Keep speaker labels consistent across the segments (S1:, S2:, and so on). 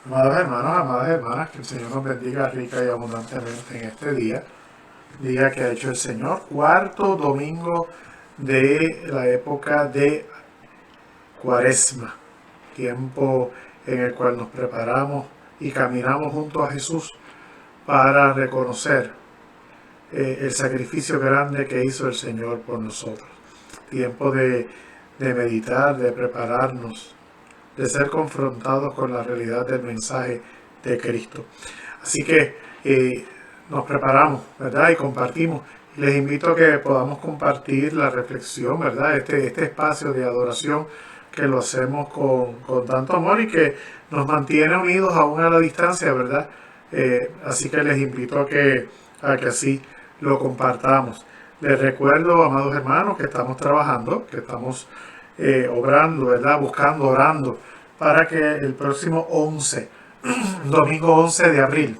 S1: Amados hermanos, amadas hermanas, que el Señor nos bendiga rica y abundantemente en este día que ha hecho el Señor, cuarto domingo de la época de Cuaresma, tiempo en el cual nos preparamos y caminamos junto a Jesús para reconocer el sacrificio grande que hizo el Señor por nosotros. Tiempo de meditar, de prepararnos, de ser confrontados con la realidad del mensaje de Cristo. Así que nos preparamos, ¿verdad? Y compartimos. Les invito a que podamos compartir la reflexión, ¿verdad? Este espacio de adoración que lo hacemos con tanto amor y que nos mantiene unidos aún a la distancia, ¿verdad? Así que les invito a que así lo compartamos. Les recuerdo, amados hermanos, que estamos trabajando, que estamos obrando, ¿verdad? Buscando, orando, para que el próximo 11, domingo 11 de abril,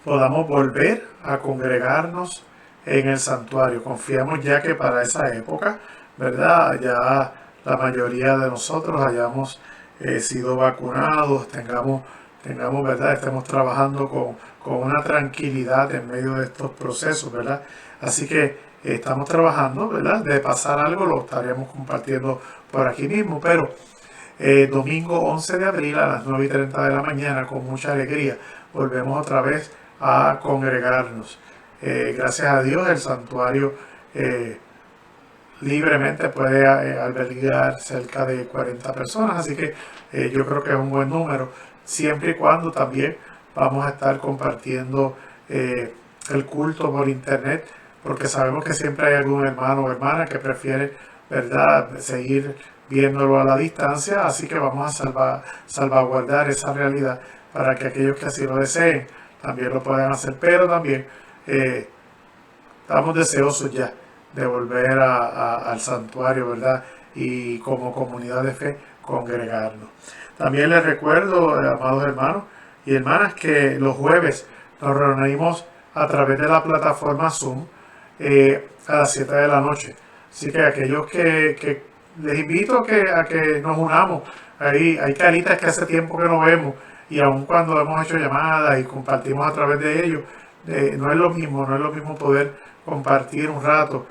S1: podamos volver a congregarnos en el santuario. Confiamos ya que para esa época, ¿verdad? Ya la mayoría de nosotros hayamos sido vacunados, tengamos, ¿verdad? Estemos trabajando con una tranquilidad en medio de estos procesos, ¿verdad? Así que estamos trabajando, ¿verdad? De pasar algo, lo estaremos compartiendo por aquí mismo, pero domingo 11 de abril a las 9:30 de la mañana, con mucha alegría, volvemos otra vez a congregarnos. Gracias a Dios, el santuario libremente puede albergar cerca de 40 personas, así que yo creo que es un buen número, siempre y cuando también vamos a estar compartiendo el culto por internet, porque sabemos que siempre hay algún hermano o hermana que prefiere, ¿verdad?, seguir viéndolo a la distancia, así que vamos a salvaguardar esa realidad para que aquellos que así lo deseen también lo puedan hacer, pero también estamos deseosos ya de volver al santuario, ¿verdad? Y como comunidad de fe congregarnos. También les recuerdo, amados hermanos y hermanas, que los jueves nos reunimos a través de la plataforma Zoom a las 7 de la noche. Así que aquellos que les invito a que nos unamos. Ahí hay caritas que hace tiempo que no vemos y aun cuando hemos hecho llamadas y compartimos a través de ellos, no es lo mismo poder compartir un rato,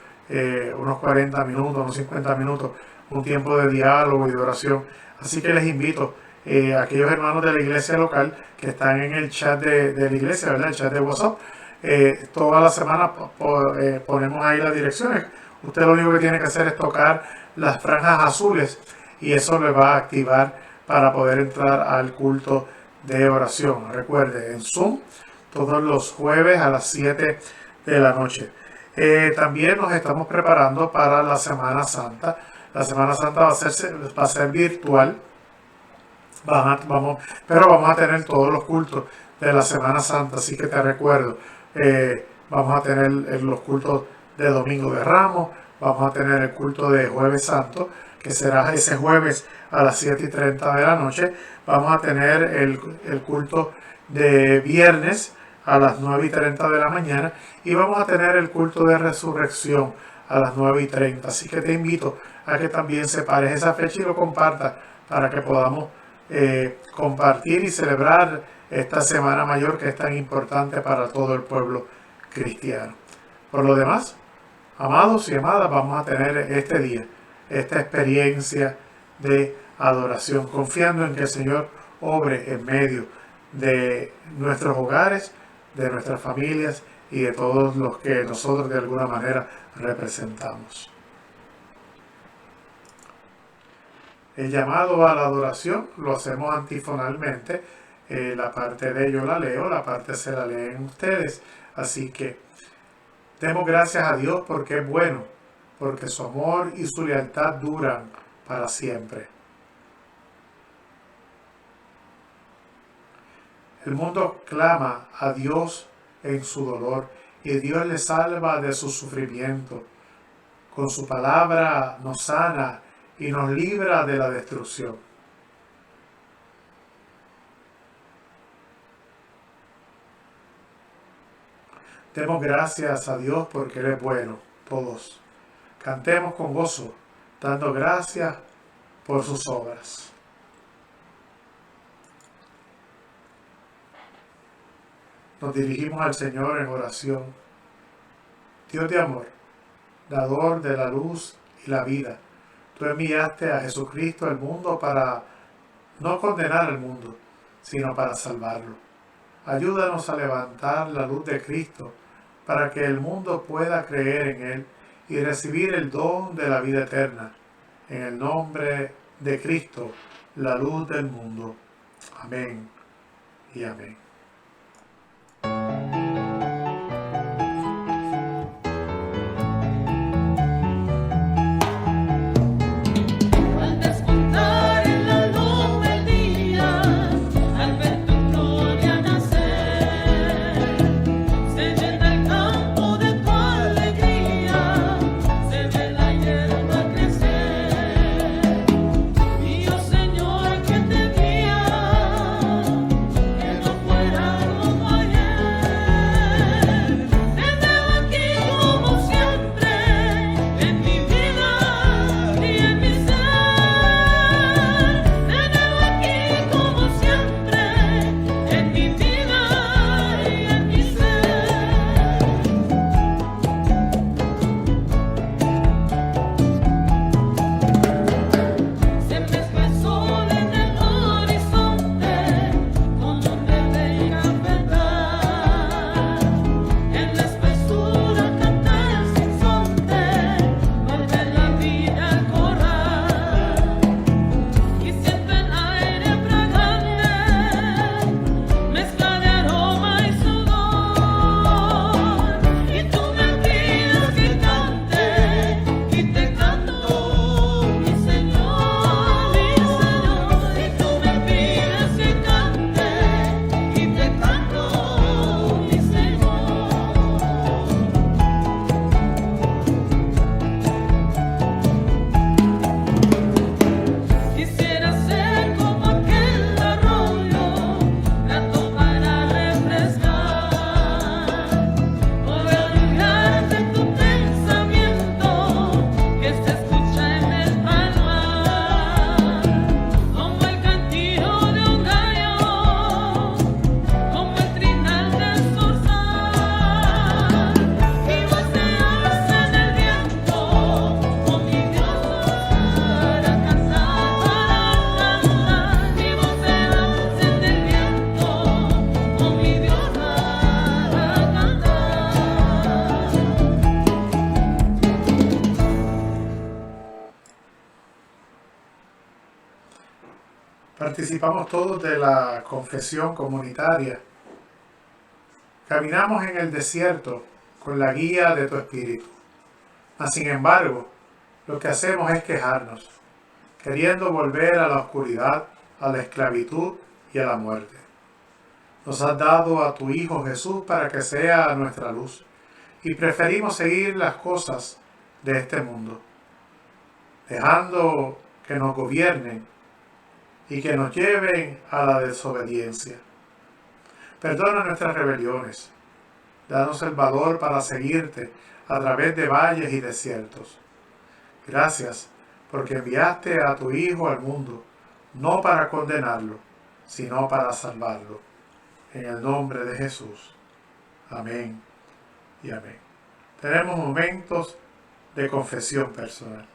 S1: unos 40 minutos, unos 50 minutos, un tiempo de diálogo y de oración. Así que les invito a aquellos hermanos de la iglesia local que están en el chat de la iglesia, ¿verdad? El chat de WhatsApp. Toda la semana ponemos ahí las direcciones. Usted lo único que tiene que hacer es tocar las franjas azules y eso le va a activar para poder entrar al culto de oración. Recuerde, en Zoom, todos los jueves a las 7 de la noche. También nos estamos preparando para la Semana Santa. La Semana Santa va a ser virtual, pero vamos a tener todos los cultos de la Semana Santa, así que te recuerdo, vamos a tener los cultos de Domingo de Ramos, vamos a tener el culto de Jueves Santo, que será ese jueves a las 7:30 de la noche, vamos a tener el culto de viernes a las 9:30 de la mañana y vamos a tener el culto de resurrección a las 9:30. Así que te invito a que también separes esa fecha y lo compartas para que podamos compartir y celebrar esta Semana Mayor que es tan importante para todo el pueblo cristiano. Por lo demás, amados y amadas, vamos a tener este día, esta experiencia de adoración, confiando en que el Señor obre en medio de nuestros hogares, de nuestras familias y de todos los que nosotros de alguna manera representamos. El llamado a la adoración lo hacemos antifonalmente. La parte de yo la leo, la parte se la leen ustedes. Así que demos gracias a Dios porque es bueno, porque su amor y su lealtad duran para siempre. El mundo clama a Dios en su dolor y Dios le salva de su sufrimiento. Con su palabra nos sana y nos libra de la destrucción. Demos gracias a Dios porque Él es bueno, todos. Cantemos con gozo, dando gracias por sus obras. nos dirigimos al Señor en oración. Dios de amor, dador de la luz y la vida, tú enviaste a Jesucristo al mundo para no condenar al mundo, sino para salvarlo. Ayúdanos a levantar la luz de Cristo para que el mundo pueda creer en Él y recibir el don de la vida eterna. En el nombre de Cristo, la luz del mundo. Amén y amén. Participamos todos de la confesión comunitaria. Caminamos en el desierto con la guía de tu Espíritu. Mas, sin embargo, lo que hacemos es quejarnos, queriendo volver a la oscuridad, a la esclavitud y a la muerte. Nos has dado a tu Hijo Jesús para que sea nuestra luz, y preferimos seguir las cosas de este mundo, dejando que nos gobiernen y que nos lleven a la desobediencia. Perdona nuestras rebeliones. Danos el valor para seguirte a través de valles y desiertos. Gracias porque enviaste a tu Hijo al mundo, no para condenarlo, sino para salvarlo. En el nombre de Jesús. Amén y amén. Tenemos momentos de confesión personal.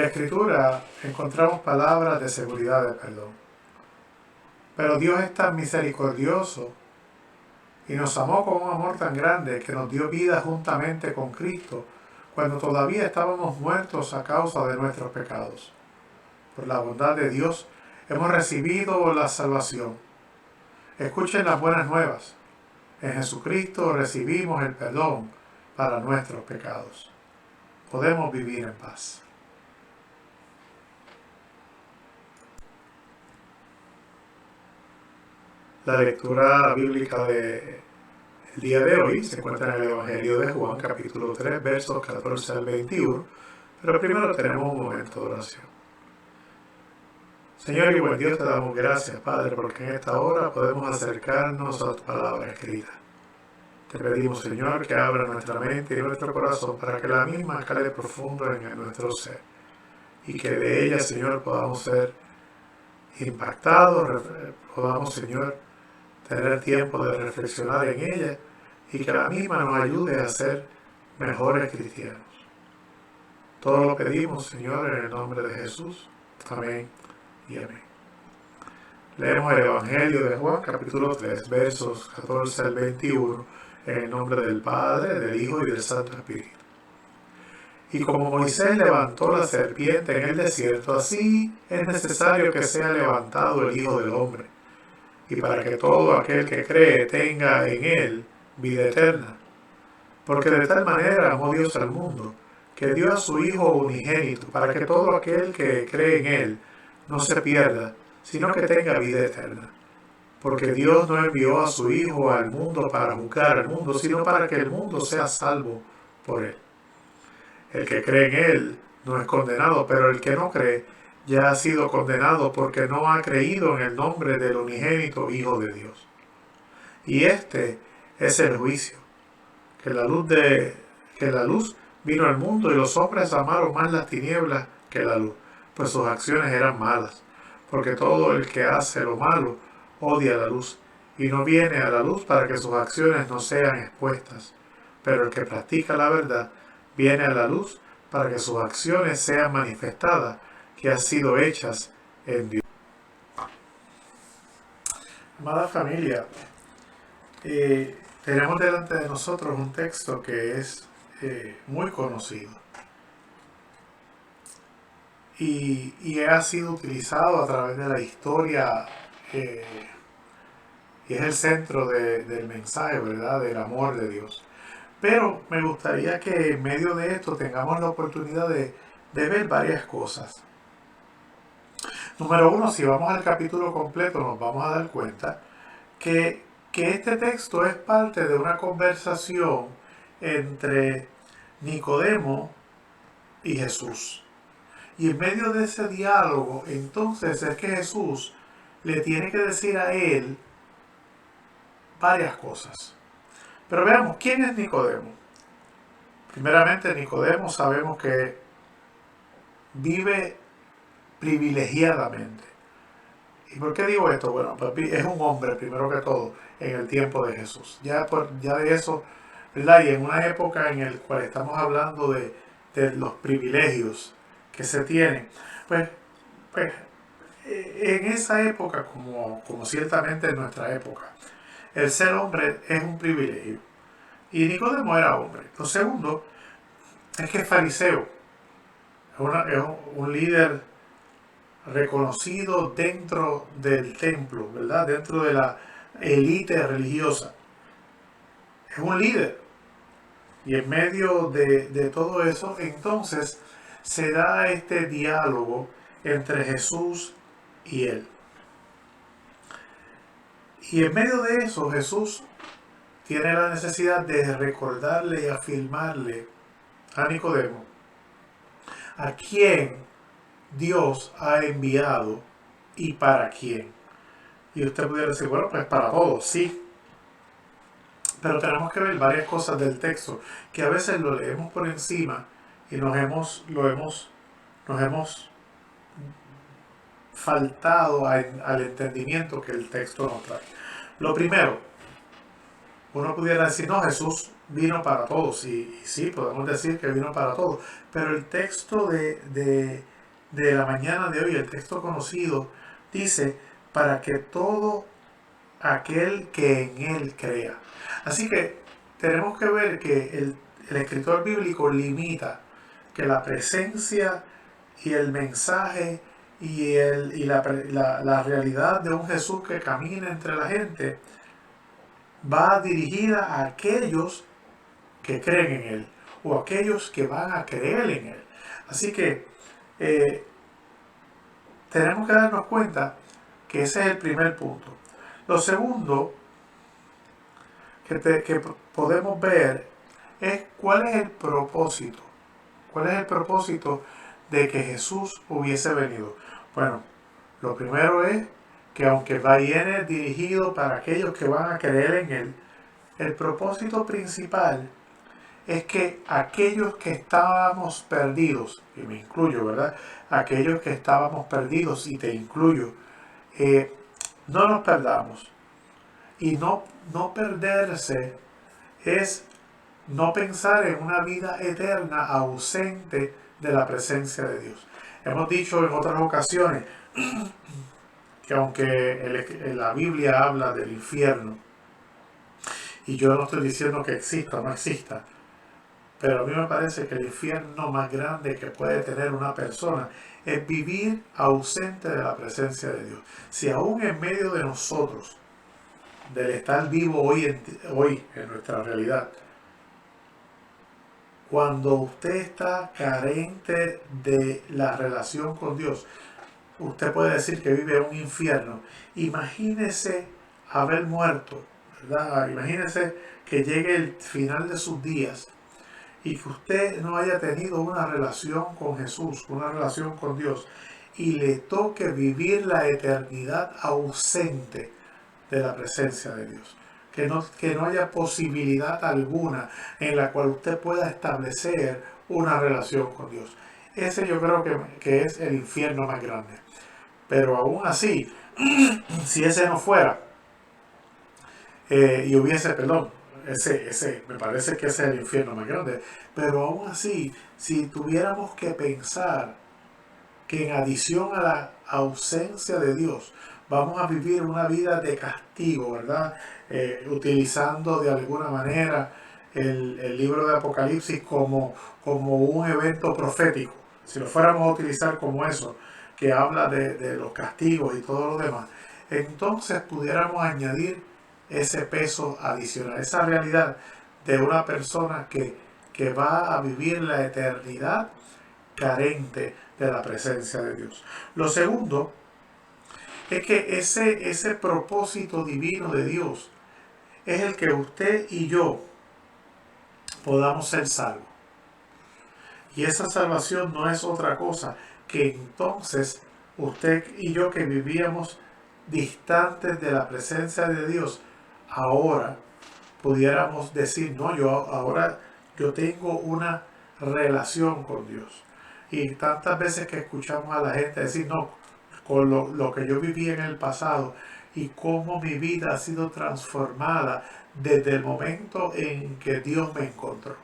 S1: la Escritura encontramos palabras de seguridad de perdón. Pero Dios es tan misericordioso y nos amó con un amor tan grande que nos dio vida juntamente con Cristo cuando todavía estábamos muertos a causa de nuestros pecados. Por la bondad de Dios hemos recibido la salvación. Escuchen las buenas nuevas. En Jesucristo recibimos el perdón para nuestros pecados. Podemos vivir en paz. La lectura bíblica del día de hoy se encuentra en el Evangelio de Juan, capítulo 3, versos 14 al 21. Pero primero tenemos un momento de oración. Señor y buen Dios, te damos gracias, Padre, porque en esta hora podemos acercarnos a tu palabra escrita. Te pedimos, Señor, que abra nuestra mente y nuestro corazón para que la misma cale profundo en nuestro ser y que de ella, Señor, podamos ser impactados, podamos, Señor, tener tiempo de reflexionar en ella y que la misma nos ayude a ser mejores cristianos. Todo lo pedimos, Señor, en el nombre de Jesús. Amén y amén. Leemos el Evangelio de Juan, capítulo 3, versos 14 al 21, en el nombre del Padre, del Hijo y del Santo Espíritu. Y como Moisés levantó la serpiente en el desierto, así es necesario que sea levantado el Hijo del Hombre, y para que todo aquel que cree tenga en él vida eterna. Porque de tal manera amó Dios al mundo, que dio a su Hijo unigénito, para que todo aquel que cree en él no se pierda, sino que tenga vida eterna. Porque Dios no envió a su Hijo al mundo para juzgar al mundo, sino para que el mundo sea salvo por él. El que cree en él no es condenado, pero el que no cree ya ha sido condenado porque no ha creído en el nombre del unigénito Hijo de Dios. Y este es el juicio, que la luz vino al mundo y los hombres amaron más las tinieblas que la luz, pues sus acciones eran malas. Porque todo el que hace lo malo odia la luz y no viene a la luz para que sus acciones no sean expuestas. Pero el que practica la verdad viene a la luz para que sus acciones sean manifestadas, que han sido hechas en Dios. Amada familia, tenemos delante de nosotros un texto que es muy conocido y ha sido utilizado a través de la historia y es el centro del mensaje, ¿verdad?, del amor de Dios. Pero me gustaría que en medio de esto tengamos la oportunidad de ver varias cosas. Número uno, si vamos al capítulo completo nos vamos a dar cuenta que este texto es parte de una conversación entre Nicodemo y Jesús. Y en medio de ese diálogo, entonces es que Jesús le tiene que decir a él varias cosas. Pero veamos, ¿quién es Nicodemo? Primeramente, Nicodemo sabemos que vive privilegiadamente. ¿Y por qué digo esto? Bueno, pues es un hombre, primero que todo, en el tiempo de Jesús. Ya de eso, ¿verdad? Y en una época en la cual estamos hablando de los privilegios que se tienen, pues en esa época, como ciertamente en nuestra época, el ser hombre es un privilegio. Y Nicodemo era hombre. Lo segundo es que es fariseo. Es un líder reconocido dentro del templo, ¿verdad? Dentro de la élite religiosa. Es un líder. Y en medio de todo eso, entonces se da este diálogo entre Jesús y él. Y en medio de eso, Jesús tiene la necesidad de recordarle y afirmarle a Nicodemo a quién Dios ha enviado y para quién. Y usted pudiera decir, bueno, pues para todos, sí. Pero tenemos que ver varias cosas del texto que a veces lo leemos por encima y nos hemos faltado al entendimiento que el texto nos trae. Lo primero, uno pudiera decir, no, Jesús vino para todos, y sí, podemos decir que vino para todos, pero el texto de de la mañana de hoy, el texto conocido, dice, para que todo aquel que en él crea. Así que tenemos que ver que el escritor bíblico limita que la presencia y el mensaje y la realidad de un Jesús que camina entre la gente va dirigida a aquellos que creen en Él o aquellos que van a creer en Él. Así que eh, tenemos que darnos cuenta que ese es el primer punto. Lo segundo que podemos ver es cuál es el propósito. ¿Cuál es el propósito de que Jesús hubiese venido? Bueno, lo primero es que aunque viene dirigido para aquellos que van a creer en Él, el propósito principal es que aquellos que estábamos perdidos, y me incluyo, ¿verdad? Aquellos que estábamos perdidos, y te incluyo, no nos perdamos. Y no perderse es no pensar en una vida eterna ausente de la presencia de Dios. Hemos dicho en otras ocasiones que aunque la Biblia habla del infierno, y yo no estoy diciendo que exista o no exista, pero a mí me parece que el infierno más grande que puede tener una persona es vivir ausente de la presencia de Dios. Si aún en medio de nosotros, del estar vivo hoy en nuestra realidad, cuando usted está carente de la relación con Dios, usted puede decir que vive un infierno. Imagínese haber muerto, ¿verdad? Imagínese que llegue el final de sus días y que usted no haya tenido una relación con Jesús, una relación con Dios, y le toque vivir la eternidad ausente de la presencia de Dios. Que no haya posibilidad alguna en la cual usted pueda establecer una relación con Dios. Ese yo creo que es el infierno más grande. Pero aún así, si ese no fuera, y hubiese, perdón, me parece que ese es el infierno más grande, pero aún así, si tuviéramos que pensar que en adición a la ausencia de Dios, vamos a vivir una vida de castigo, ¿verdad? Utilizando de alguna manera el libro de Apocalipsis como un evento profético. Si lo fuéramos a utilizar como eso, que habla de los castigos y todo lo demás, entonces pudiéramos añadir ese peso adicional, esa realidad de una persona que va a vivir la eternidad carente de la presencia de Dios. Lo segundo es que ese propósito divino de Dios es el que usted y yo podamos ser salvos. Y esa salvación no es otra cosa que entonces usted y yo que vivíamos distantes de la presencia de Dios, ahora pudiéramos decir, no, yo tengo una relación con Dios. Y tantas veces que escuchamos a la gente decir, no, con lo que yo viví en el pasado y cómo mi vida ha sido transformada desde el momento en que Dios me encontró.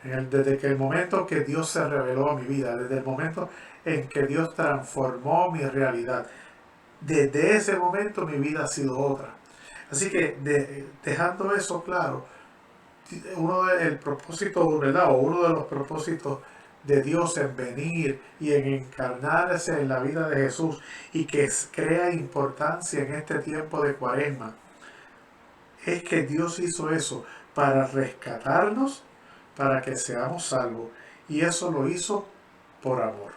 S1: Desde que el momento que Dios se reveló a mi vida, desde el momento en que Dios transformó mi realidad. Desde ese momento mi vida ha sido otra. Así que dejando eso claro, el propósito, ¿verdad? O uno de los propósitos de Dios en venir y en encarnarse en la vida de Jesús y que crea importancia en este tiempo de Cuaresma, es que Dios hizo eso para rescatarnos, para que seamos salvos. Y eso lo hizo por amor.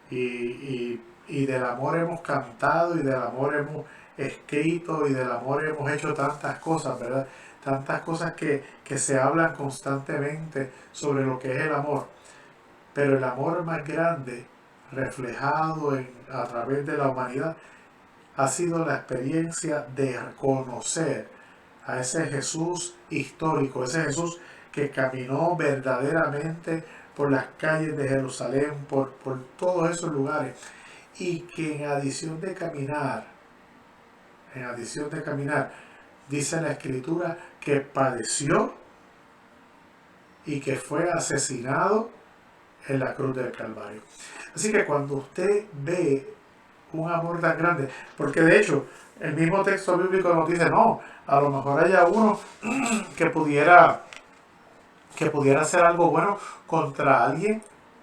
S1: Y del amor hemos cantado y del amor hemos escrito y del amor hemos hecho tantas cosas, ¿verdad? Tantas cosas que se hablan constantemente sobre lo que es el amor. Pero el amor más grande, reflejado a través de la humanidad, ha sido la experiencia de conocer a ese Jesús histórico, ese Jesús que caminó verdaderamente por las calles de Jerusalén, por todos esos lugares, y que en adición de caminar, dice la Escritura que padeció y que fue asesinado en la cruz del Calvario. Así que cuando usted ve un amor tan grande, porque de hecho el mismo texto bíblico nos dice, no, a lo mejor haya uno que pudiera hacer algo bueno contra alguien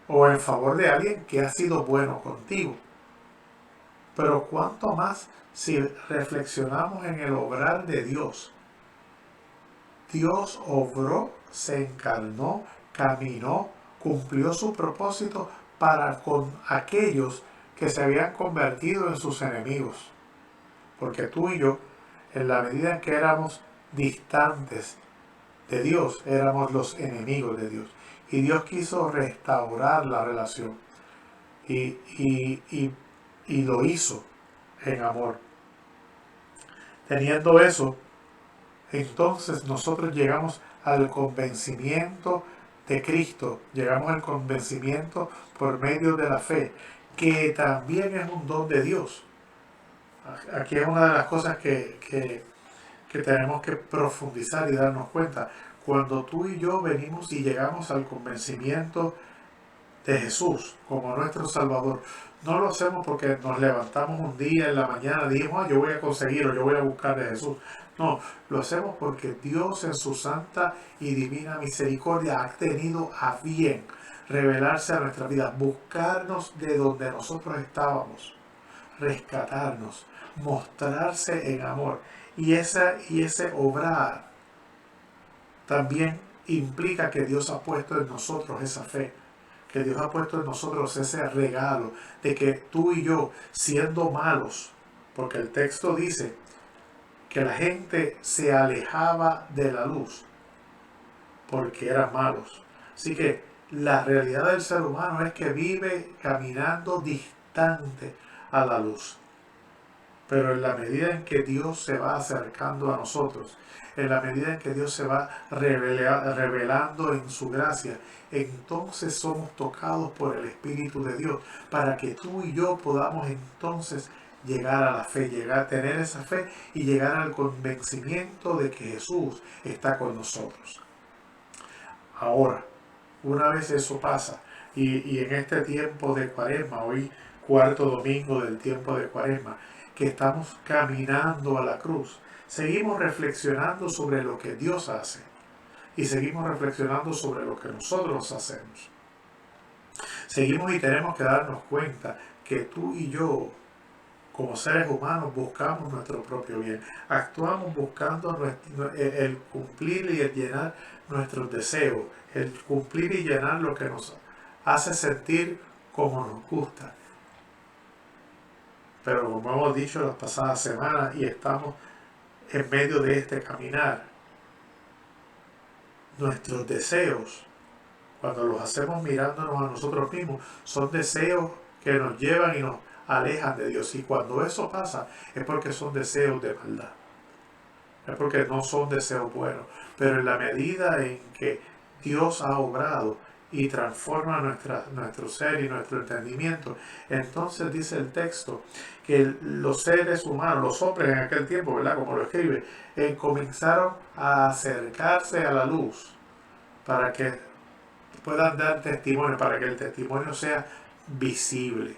S1: o en favor de alguien que ha sido bueno contigo. Pero cuánto más si reflexionamos en el obrar de Dios. Dios obró, se encarnó, caminó, cumplió su propósito para con aquellos que se habían convertido en sus enemigos. Porque tú y yo, en la medida en que éramos distantes de Dios, éramos los enemigos de Dios. Y Dios quiso restaurar la relación. Y lo hizo en amor. Teniendo eso, entonces nosotros llegamos al convencimiento de Cristo, llegamos al convencimiento por medio de la fe, que también es un don de Dios. Aquí es una de las cosas que tenemos que profundizar y darnos cuenta. Cuando tú y yo venimos y llegamos al convencimiento de Jesús como nuestro Salvador, no lo hacemos porque nos levantamos un día en la mañana y dijimos, yo voy a conseguir o yo voy a buscar de Jesús. No, lo hacemos porque Dios en su santa y divina misericordia ha tenido a bien revelarse a nuestra vida, buscarnos de donde nosotros estábamos, rescatarnos, mostrarse en amor. Y ese obrar también implica que Dios ha puesto en nosotros esa fe, que Dios ha puesto en nosotros ese regalo de que tú y yo, siendo malos, porque el texto dice que la gente se alejaba de la luz porque eran malos. Así que la realidad del ser humano es que vive caminando distante a la luz. Pero en la medida en que Dios se va acercando a nosotros, en la medida en que Dios se va revelando en su gracia, entonces somos tocados por el Espíritu de Dios para que tú y yo podamos entonces llegar a la fe, llegar a tener esa fe y llegar al convencimiento de que Jesús está con nosotros. Ahora, una vez eso pasa, y en este tiempo de Cuaresma, hoy cuarto domingo del tiempo de Cuaresma, que estamos caminando a la cruz, seguimos reflexionando sobre lo que Dios hace y seguimos reflexionando sobre lo que nosotros hacemos. Seguimos y tenemos que darnos cuenta que tú y yo, como seres humanos, buscamos nuestro propio bien. Actuamos buscando el cumplir y el llenar nuestros deseos, el cumplir y llenar lo que nos hace sentir como nos gusta. Pero como hemos dicho las pasadas semanas y estamos en medio de este caminar, nuestros deseos, cuando los hacemos mirándonos a nosotros mismos, son deseos que nos llevan y nos alejan de Dios. Y cuando eso pasa es porque son deseos de maldad. Es porque no son deseos buenos. Pero en la medida en que Dios ha obrado y transforma nuestro ser y nuestro entendimiento, entonces dice el texto que los seres humanos, los hombres en aquel tiempo, ¿verdad? Como lo escribe, comenzaron a acercarse a la luz para que puedan dar testimonio, para que el testimonio sea visible,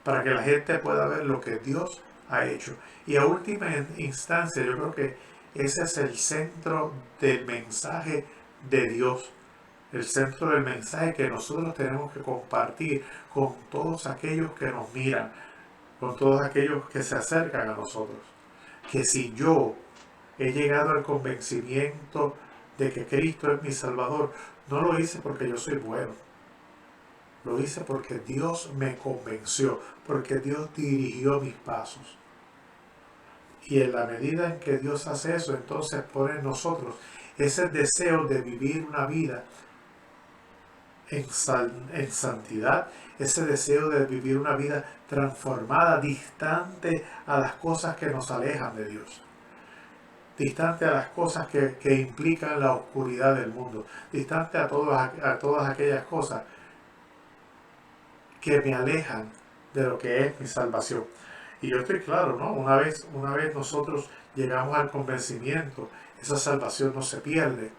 S1: para que la gente pueda ver lo que Dios ha hecho. Y a última instancia, yo creo que ese es el centro del mensaje de Dios, el centro del mensaje que nosotros tenemos que compartir con todos aquellos que nos miran, con todos aquellos que se acercan a nosotros. Que si yo he llegado al convencimiento de que Cristo es mi Salvador, no lo hice porque yo soy bueno. Lo hice porque Dios me convenció, porque Dios dirigió mis pasos. Y en la medida en que Dios hace eso, entonces pone en nosotros ese deseo de vivir una vida en santidad, ese deseo de vivir una vida transformada, distante a las cosas que nos alejan de Dios, distante a las cosas que implican la oscuridad del mundo, distante a todas aquellas cosas que me alejan de lo que es mi salvación. Y yo estoy claro, ¿no? Una vez nosotros llegamos al convencimiento, esa salvación no se pierde.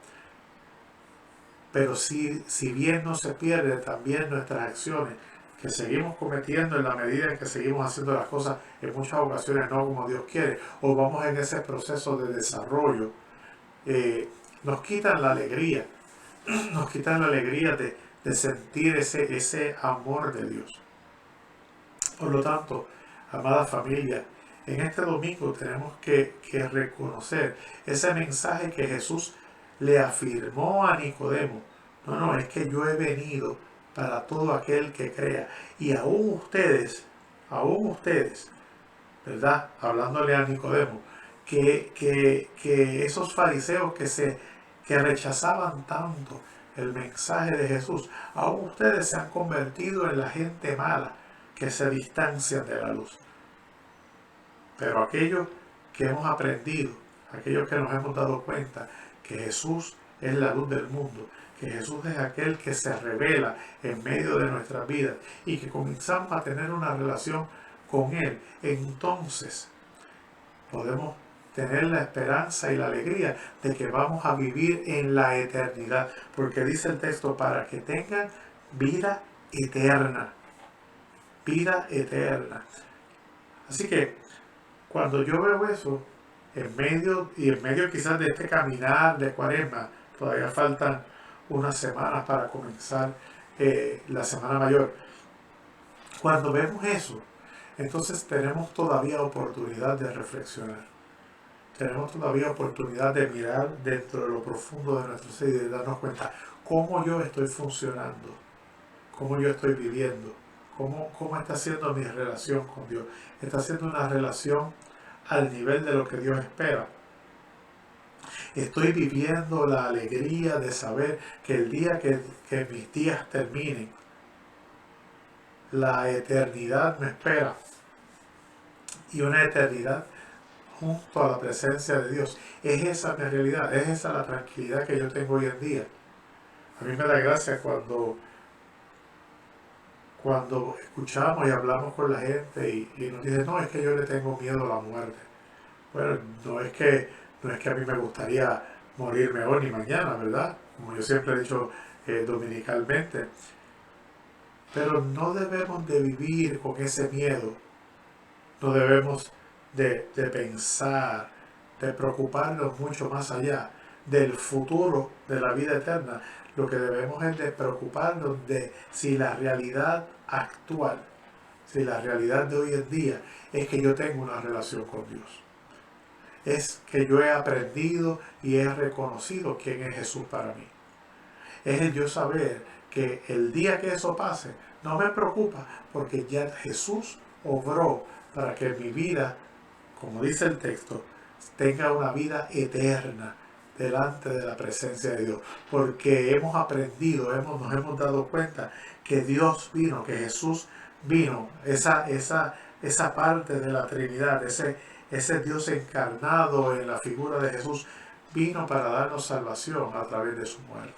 S1: pero si bien no se pierde, también nuestras acciones que seguimos cometiendo en la medida en que seguimos haciendo las cosas en muchas ocasiones no como Dios quiere, o vamos en ese proceso de desarrollo, nos quitan la alegría, nos quitan la alegría de sentir ese amor de Dios. Por lo tanto, amada familia, en este domingo tenemos que reconocer ese mensaje que Jesús le afirmó a Nicodemo. No, es que yo he venido para todo aquel que crea. Y aún ustedes, ¿verdad? Hablándole a Nicodemo, que esos fariseos que rechazaban tanto el mensaje de Jesús, aún ustedes se han convertido en la gente mala que se distancian de la luz. Pero aquellos que hemos aprendido, aquellos que nos hemos dado cuenta que Jesús es la luz del mundo, que Jesús es aquel que se revela en medio de nuestras vidas y que comenzamos a tener una relación con Él, entonces podemos tener la esperanza y la alegría de que vamos a vivir en la eternidad, porque dice el texto, para que tengan vida eterna. Vida eterna. Así que cuando yo veo eso, en medio quizás de este caminar de Cuaresma, todavía faltan unas semanas para comenzar la Semana Mayor. Cuando vemos eso, entonces tenemos todavía oportunidad de reflexionar. Tenemos todavía oportunidad de mirar dentro de lo profundo de nuestro ser y de darnos cuenta cómo yo estoy funcionando, cómo yo estoy viviendo, cómo está siendo mi relación con Dios. Está siendo una relación al nivel de lo que Dios espera. Estoy viviendo la alegría de saber que el día que mis días terminen, la eternidad me espera. Y una eternidad junto a la presencia de Dios. Es esa mi realidad, es esa la tranquilidad que yo tengo hoy en día. A mí me da gracia cuando escuchamos y hablamos con la gente y nos dicen, no, es que yo le tengo miedo a la muerte. Bueno, no es que a mí me gustaría morirme hoy ni mañana, ¿verdad? Como yo siempre he dicho dominicalmente. Pero no debemos de vivir con ese miedo. No debemos de pensar, de preocuparnos mucho más allá del futuro de la vida eterna. Lo que debemos es de preocuparnos de si la realidad actual, si la realidad de hoy en día es que yo tengo una relación con Dios. Es que yo he aprendido y he reconocido quién es Jesús para mí. Es el yo saber que el día que eso pase, no me preocupa porque ya Jesús obró para que mi vida, como dice el texto, tenga una vida eterna delante de la presencia de Dios. Porque hemos aprendido, nos hemos dado cuenta que Dios vino, que Jesús vino, esa parte de la Trinidad, ese Dios encarnado en la figura de Jesús, vino para darnos salvación a través de su muerte.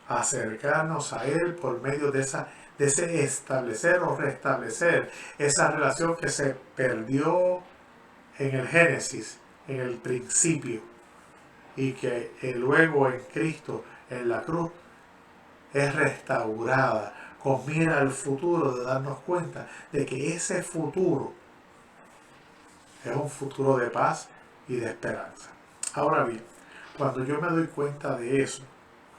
S1: Acercarnos a Él por medio de ese establecer o restablecer esa relación que se perdió en el Génesis, en el principio, y que luego en Cristo, en la cruz, es restaurada con mira al futuro, de darnos cuenta de que ese futuro es un futuro de paz y de esperanza. Ahora bien, cuando yo me doy cuenta de eso,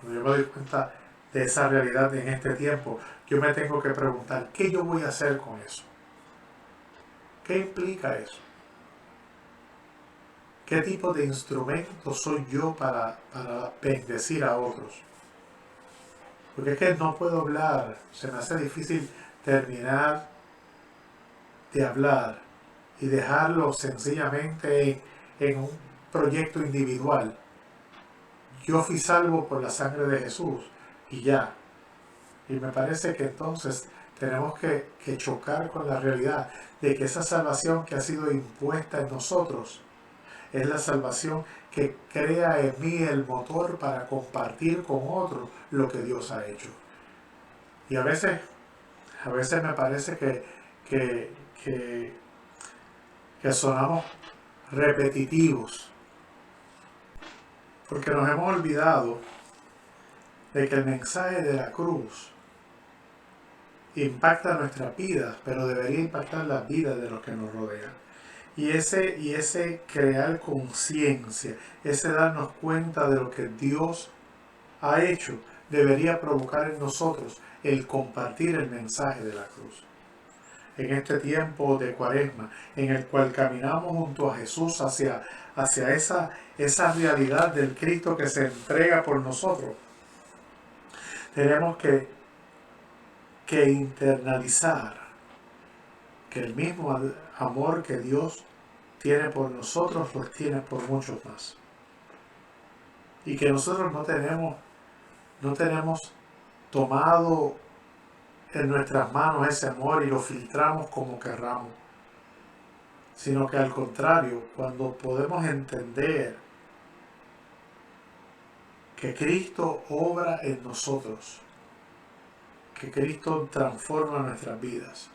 S1: cuando yo me doy cuenta de esa realidad en este tiempo, yo me tengo que preguntar, ¿qué yo voy a hacer con eso? ¿Qué implica eso? ¿Qué tipo de instrumento soy yo para bendecir a otros? Porque es que no puedo hablar, se me hace difícil terminar de hablar y dejarlo sencillamente en un proyecto individual. Yo fui salvo por la sangre de Jesús y ya. Y me parece que entonces tenemos que chocar con la realidad de que esa salvación que ha sido impuesta en nosotros es la salvación que crea en mí el motor para compartir con otros lo que Dios ha hecho. Y a veces me parece que sonamos repetitivos, porque nos hemos olvidado de que el mensaje de la cruz impacta nuestras vidas, pero debería impactar las vidas de los que nos rodean. Y ese crear conciencia, ese darnos cuenta de lo que Dios ha hecho, debería provocar en nosotros el compartir el mensaje de la cruz. En este tiempo de Cuaresma, en el cual caminamos junto a Jesús hacia esa realidad del Cristo que se entrega por nosotros, tenemos que internalizar que el mismo amor que Dios tiene por nosotros, los tiene por muchos más. Y que nosotros no tenemos tomado en nuestras manos ese amor y lo filtramos como querramos, sino que al contrario, cuando podemos entender que Cristo obra en nosotros, que Cristo transforma nuestras vidas,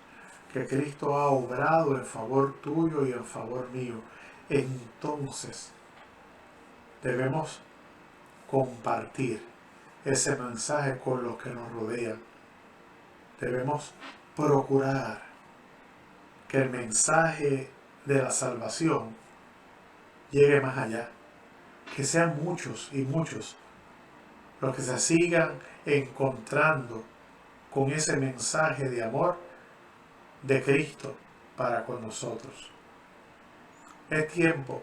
S1: que Cristo ha obrado en favor tuyo y en favor mío, entonces debemos compartir ese mensaje con los que nos rodean. Debemos procurar que el mensaje de la salvación llegue más allá, que sean muchos y muchos los que se sigan encontrando con ese mensaje de amor de Cristo para con nosotros. Es tiempo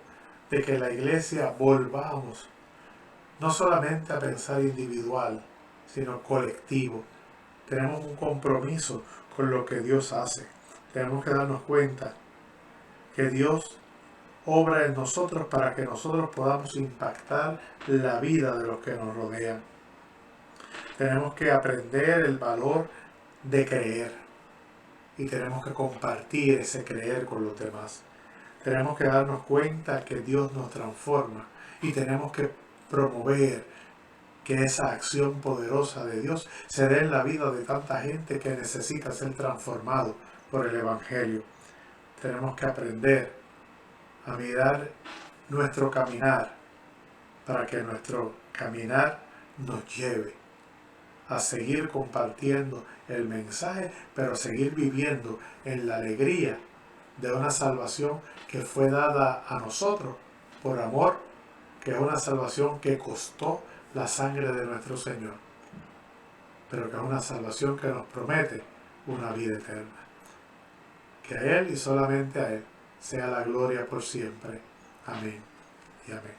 S1: de que la iglesia volvamos no solamente a pensar individual, sino colectivo. Tenemos un compromiso con lo que Dios hace. Tenemos que darnos cuenta que Dios obra en nosotros para que nosotros podamos impactar la vida de los que nos rodean. Tenemos que aprender el valor de creer y tenemos que compartir ese creer con los demás. Tenemos que darnos cuenta que Dios nos transforma y tenemos que promover que esa acción poderosa de Dios se dé en la vida de tanta gente que necesita ser transformado por el Evangelio. Tenemos que aprender a mirar nuestro caminar para que nuestro caminar nos lleve a seguir compartiendo el mensaje, pero seguir viviendo en la alegría de una salvación que fue dada a nosotros por amor, que es una salvación que costó la sangre de nuestro Señor, pero que es una salvación que nos promete una vida eterna. Que a Él y solamente a Él sea la gloria por siempre. Amén y amén.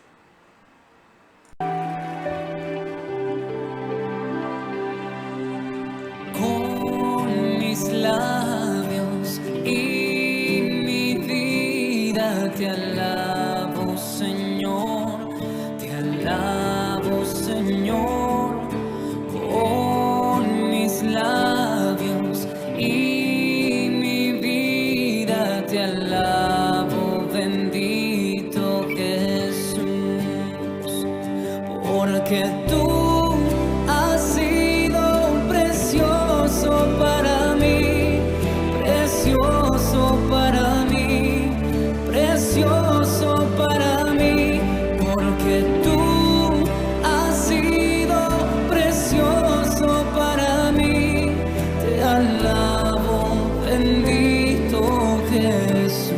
S2: Con mis labios y mi vida te alabo, Señor, te alabo, Señor. Con mis labios y mi vida te alabo, bendito Jesús, porque tú has sido precioso para mí, precioso para mí, precioso para mí, porque tú has sido precioso para mí. Te alabo, bendito Jesús.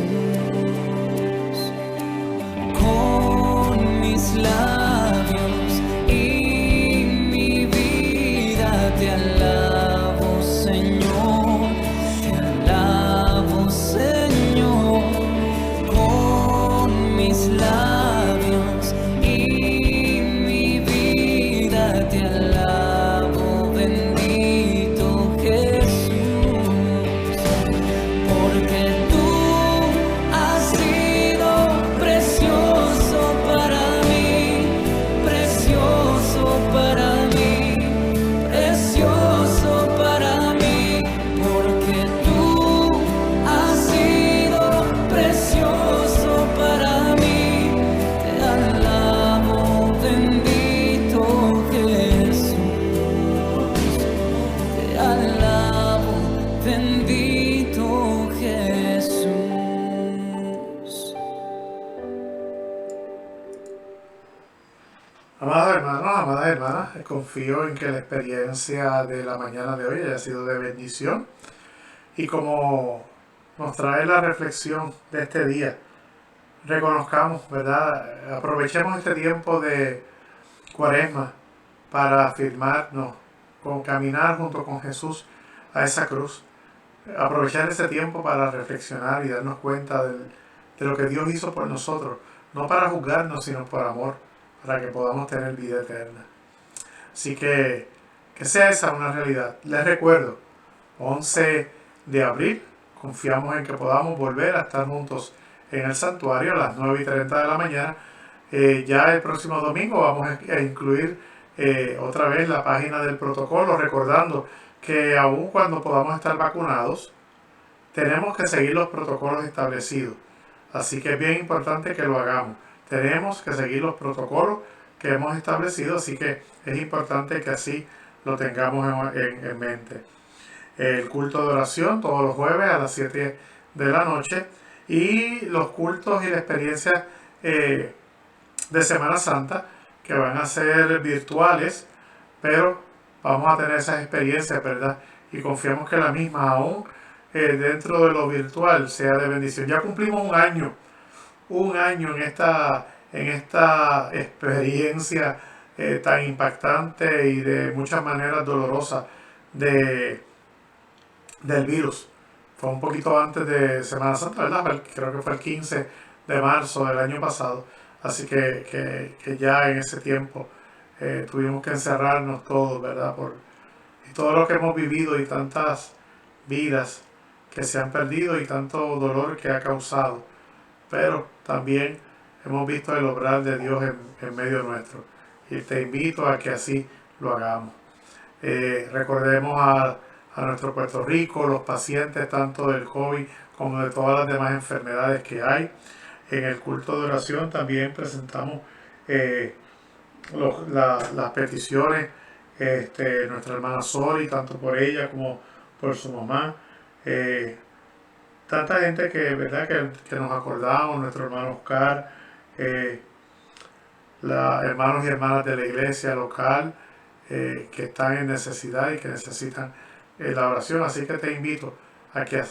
S2: Con mis labios y mi vida te alabo, Señor, te alabo, Señor. Con mis labios y mi vida te alabo, bendito Jesús, porque tú has sido precioso para mí, precioso para mí, precioso para mí, porque tú has sido precioso para mí. Te alabo, bendito Jesús, te alabo, bendito Jesús.
S1: Amados hermanos, amadas hermanas, confío en que la experiencia de la mañana de hoy haya sido de bendición. Y como nos trae la reflexión de este día, reconozcamos, ¿verdad? Aprovechemos este tiempo de Cuaresma para afirmarnos, con caminar junto con Jesús a esa cruz. Aprovechar ese tiempo para reflexionar y darnos cuenta de lo que Dios hizo por nosotros, no para juzgarnos, sino por amor, para que podamos tener vida eterna. Así que sea esa una realidad. Les recuerdo, 11 de abril, confiamos en que podamos volver a estar juntos en el santuario a las 9:30 de la mañana. Ya el próximo domingo vamos a incluir otra vez la página del protocolo, recordando que aun cuando podamos estar vacunados, tenemos que seguir los protocolos establecidos. Así que es bien importante que lo hagamos. Tenemos que seguir los protocolos que hemos establecido, así que es importante que así lo tengamos en mente. El culto de oración todos los jueves a las 7 de la noche y los cultos y la experiencia de Semana Santa que van a ser virtuales, pero vamos a tener esas experiencias, ¿verdad? Y confiamos que la misma, aún dentro de lo virtual, sea de bendición. Ya cumplimos un año en esta experiencia tan impactante y de muchas maneras dolorosa del virus. Fue un poquito antes de Semana Santa, ¿verdad? Creo que fue el 15 de marzo del año pasado. Así que ya en ese tiempo tuvimos que encerrarnos todos, ¿verdad? Y todo lo que hemos vivido y tantas vidas que se han perdido y tanto dolor que ha causado. Pero también hemos visto el obrar de Dios en medio nuestro. Y te invito a que así lo hagamos. Recordemos a nuestro Puerto Rico, los pacientes tanto del COVID como de todas las demás enfermedades que hay. En el culto de oración también presentamos las peticiones, nuestra hermana Sori, tanto por ella como por su mamá. Tanta gente ¿verdad? Que nos acordamos, nuestro hermano Oscar, hermanos y hermanas de la iglesia local que están en necesidad y que necesitan la oración. Así que te invito a que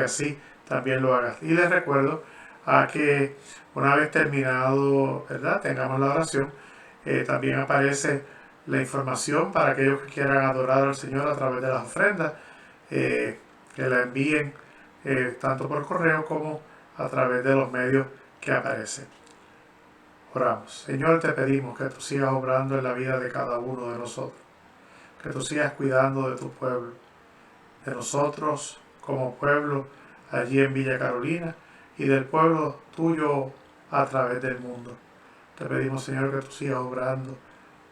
S1: así también lo hagas. Y les recuerdo a que una vez terminado, ¿verdad? Tengamos la oración, también aparece la información para aquellos que quieran adorar al Señor a través de las ofrendas, que la envíen tanto por correo como a través de los medios que aparecen. Oramos. Señor, te pedimos que tú sigas obrando en la vida de cada uno de nosotros, que tú sigas cuidando de tu pueblo, de nosotros como pueblo allí en Villa Carolina y del pueblo tuyo a través del mundo. Te pedimos, Señor, que tú sigas obrando,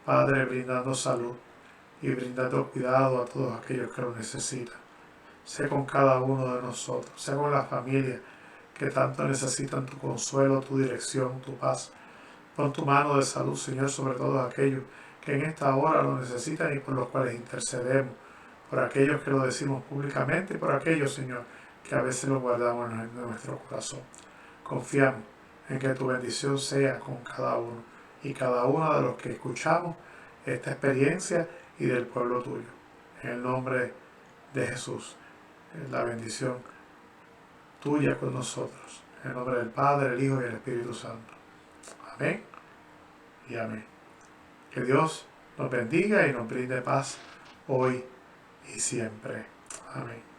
S1: Padre, brindando salud y brindando cuidado a todos aquellos que lo necesitan. Sé con cada uno de nosotros, sé con las familias que tanto necesitan tu consuelo, tu dirección, tu paz. Pon tu mano de salud, Señor, sobre todos aquellos que en esta hora lo necesitan y por los cuales intercedemos, por aquellos que lo decimos públicamente y por aquellos, Señor, que a veces lo guardamos en nuestro corazón. Confiamos en que tu bendición sea con cada uno y cada uno de los que escuchamos esta experiencia y del pueblo tuyo. En el nombre de Jesús, la bendición tuya con nosotros. En el nombre del Padre, el Hijo y el Espíritu Santo. Amén y amén. Que Dios nos bendiga y nos brinde paz hoy y siempre. Amén.